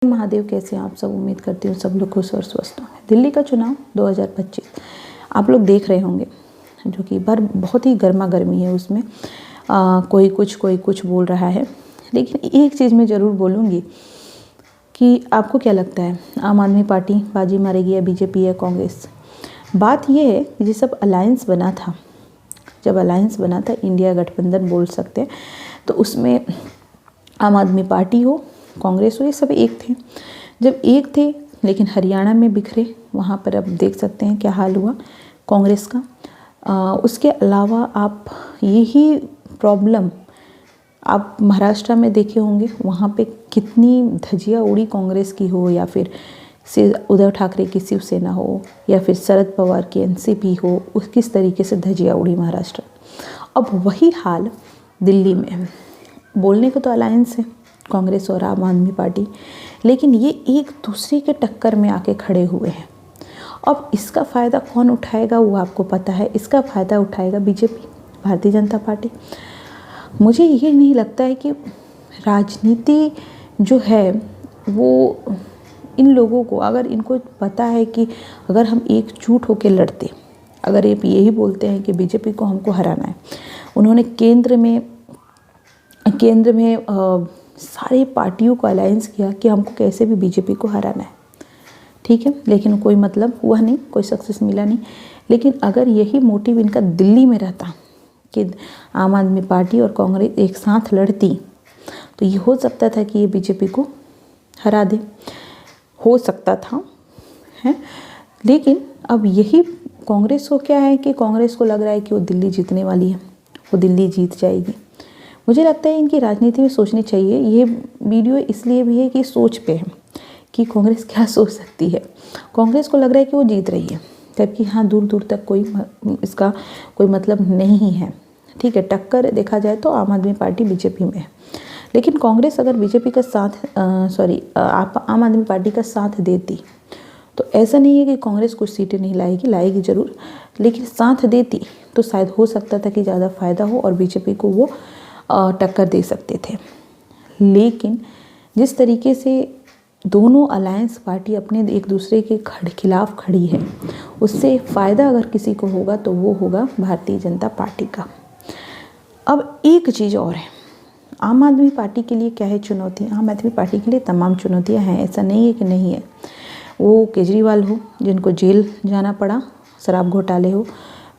महादेव, कैसे हैं आप सब। उम्मीद करती हूँ सब लोग खुश और स्वस्थ होंगे। दिल्ली का चुनाव 2025 आप लोग देख रहे होंगे, जो कि बहुत ही गर्मा गर्मी है उसमें। कोई कुछ बोल रहा है, लेकिन एक चीज़ मैं ज़रूर बोलूँगी कि आपको क्या लगता है, आम आदमी पार्टी बाजी मारेगी या बीजेपी या कांग्रेस। बात यह है कि जब अलायंस बना था, इंडिया गठबंधन बोल सकते हैं, तो उसमें आम आदमी पार्टी हो, कांग्रेस हो, ये सब एक थे। जब एक थे लेकिन हरियाणा में बिखरे, वहाँ पर अब देख सकते हैं क्या हाल हुआ कांग्रेस का। उसके अलावा आप यही प्रॉब्लम आप महाराष्ट्र में देखे होंगे, वहाँ पे कितनी धज्जियाँ उड़ी कांग्रेस की हो, या फिर उद्धव ठाकरे की शिवसेना हो, या फिर शरद पवार की एनसीपी हो, उस किस तरीके से धज्जियाँ उड़ी महाराष्ट्र। अब वही हाल दिल्ली में। बोलने को तो अलायंस है कांग्रेस और आम आदमी पार्टी, लेकिन ये एक दूसरे के टक्कर में आके खड़े हुए हैं। अब इसका फ़ायदा कौन उठाएगा वो आपको पता है। इसका फ़ायदा उठाएगा बीजेपी, भारतीय जनता पार्टी। मुझे ये नहीं लगता है कि राजनीति जो है वो इन लोगों को, अगर इनको पता है कि अगर हम एकजुट होकर लड़ते, अगर ये यही बोलते हैं कि बीजेपी को हमको हराना है, उन्होंने केंद्र में सारे पार्टियों को अलायंस किया कि हमको कैसे भी बीजेपी को हराना है, ठीक है, लेकिन कोई मतलब हुआ नहीं, कोई सक्सेस मिला नहीं। लेकिन अगर यही मोटिव इनका दिल्ली में रहता कि आम आदमी पार्टी और कांग्रेस एक साथ लड़ती, तो ये हो सकता था कि ये बीजेपी को हरा दे, हो सकता था है। लेकिन अब यही कांग्रेस को क्या है कि कांग्रेस को लग रहा है कि वो दिल्ली जीतने वाली है, वो दिल्ली जीत जाएगी। मुझे लगता है इनकी राजनीति में सोचनी चाहिए। ये वीडियो इसलिए भी है कि सोच पे है कि कांग्रेस क्या सोच सकती है। कांग्रेस को लग रहा है कि वो जीत रही है, जबकि हाँ दूर दूर तक इसका कोई मतलब नहीं है, ठीक है। टक्कर देखा जाए तो आम आदमी पार्टी बीजेपी में है, लेकिन कांग्रेस अगर बीजेपी का साथ आम आदमी पार्टी का साथ देती, तो ऐसा नहीं है कि कांग्रेस कुछ सीटें नहीं लाएगी ज़रूर, लेकिन साथ देती तो शायद हो सकता था कि ज़्यादा फ़ायदा हो और बीजेपी को वो टक्कर दे सकते थे। लेकिन जिस तरीके से दोनों अलायंस पार्टी अपने एक दूसरे के खिलाफ खड़ी है, उससे फ़ायदा अगर किसी को होगा तो वो होगा भारतीय जनता पार्टी का। अब एक चीज़ और है, आम आदमी पार्टी के लिए क्या है चुनौती। आम आदमी पार्टी के लिए तमाम चुनौतियां हैं, ऐसा नहीं है कि नहीं है। वो केजरीवाल हो जिनको जेल जाना पड़ा, शराब घोटाले हो,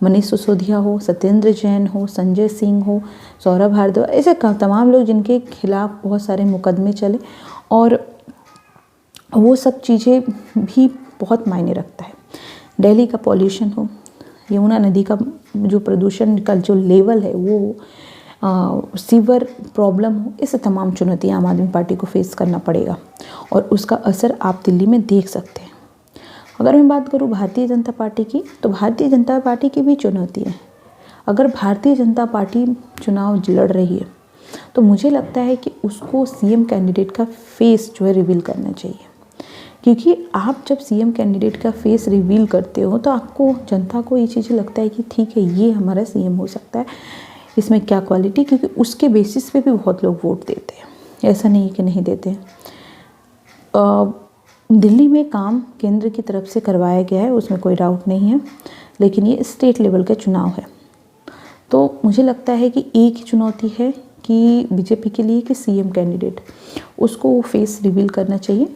मनीष सिसोदिया हो, सत्येंद्र जैन हो, संजय सिंह हो, सौरभ भारद्वाज, ऐसे तमाम लोग जिनके खिलाफ बहुत सारे मुकदमे चले, और वो सब चीज़ें भी बहुत मायने रखता है। दिल्ली का पॉल्यूशन हो, यमुना नदी का जो प्रदूषण का जो लेवल है वो, सीवर प्रॉब्लम हो, ऐसे तमाम चुनौतियाँ आम आदमी पार्टी को फेस करना पड़ेगा, और उसका असर आप दिल्ली में देख सकते हैं। अगर मैं बात करूँ भारतीय जनता पार्टी की, तो भारतीय जनता पार्टी की भी चुनौती है। अगर भारतीय जनता पार्टी चुनाव लड़ रही है, तो मुझे लगता है कि उसको सीएम कैंडिडेट का फेस जो है रिवील करना चाहिए, क्योंकि आप जब सीएम कैंडिडेट का फेस रिवील करते हो तो आपको, जनता को ये चीज़ें लगता है कि ठीक है ये हमारा सीएम हो सकता है, इसमें क्या क्वालिटी, क्योंकि उसके बेसिस पे भी बहुत लोग वोट देते हैं, ऐसा नहीं कि नहीं देते हैं। दिल्ली में काम केंद्र की तरफ से करवाया गया है, उसमें कोई डाउट नहीं है, लेकिन ये स्टेट लेवल का चुनाव है। तो मुझे लगता है कि एक ही चुनौती है कि बीजेपी के लिए कि सीएम कैंडिडेट, उसको वो फेस रिवील करना चाहिए,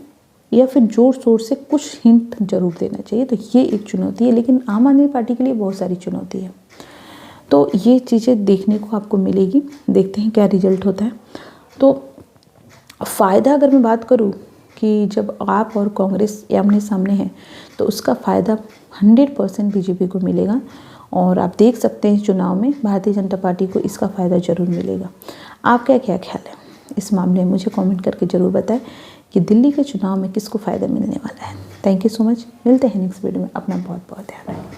या फिर जोर शोर से कुछ हिंट जरूर देना चाहिए। तो ये एक चुनौती है, लेकिन आम आदमी पार्टी के लिए बहुत सारी चुनौती है। तो ये चीज़ें देखने को आपको मिलेगी, देखते हैं क्या रिजल्ट होता है। तो फ़ायदा अगर मैं बात करूँ कि जब आप और कांग्रेस आमने सामने हैं, तो उसका फ़ायदा 100% बीजेपी को मिलेगा, और आप देख सकते हैं चुनाव में भारतीय जनता पार्टी को इसका फ़ायदा ज़रूर मिलेगा। आपका क्या ख्याल है इस मामले में, मुझे कमेंट करके ज़रूर बताएं कि दिल्ली के चुनाव में किसको फ़ायदा मिलने वाला है। थैंक यू सो मच, मिलते हैं नेक्स्ट वीडियो में। अपना बहुत बहुत ध्यान रखें।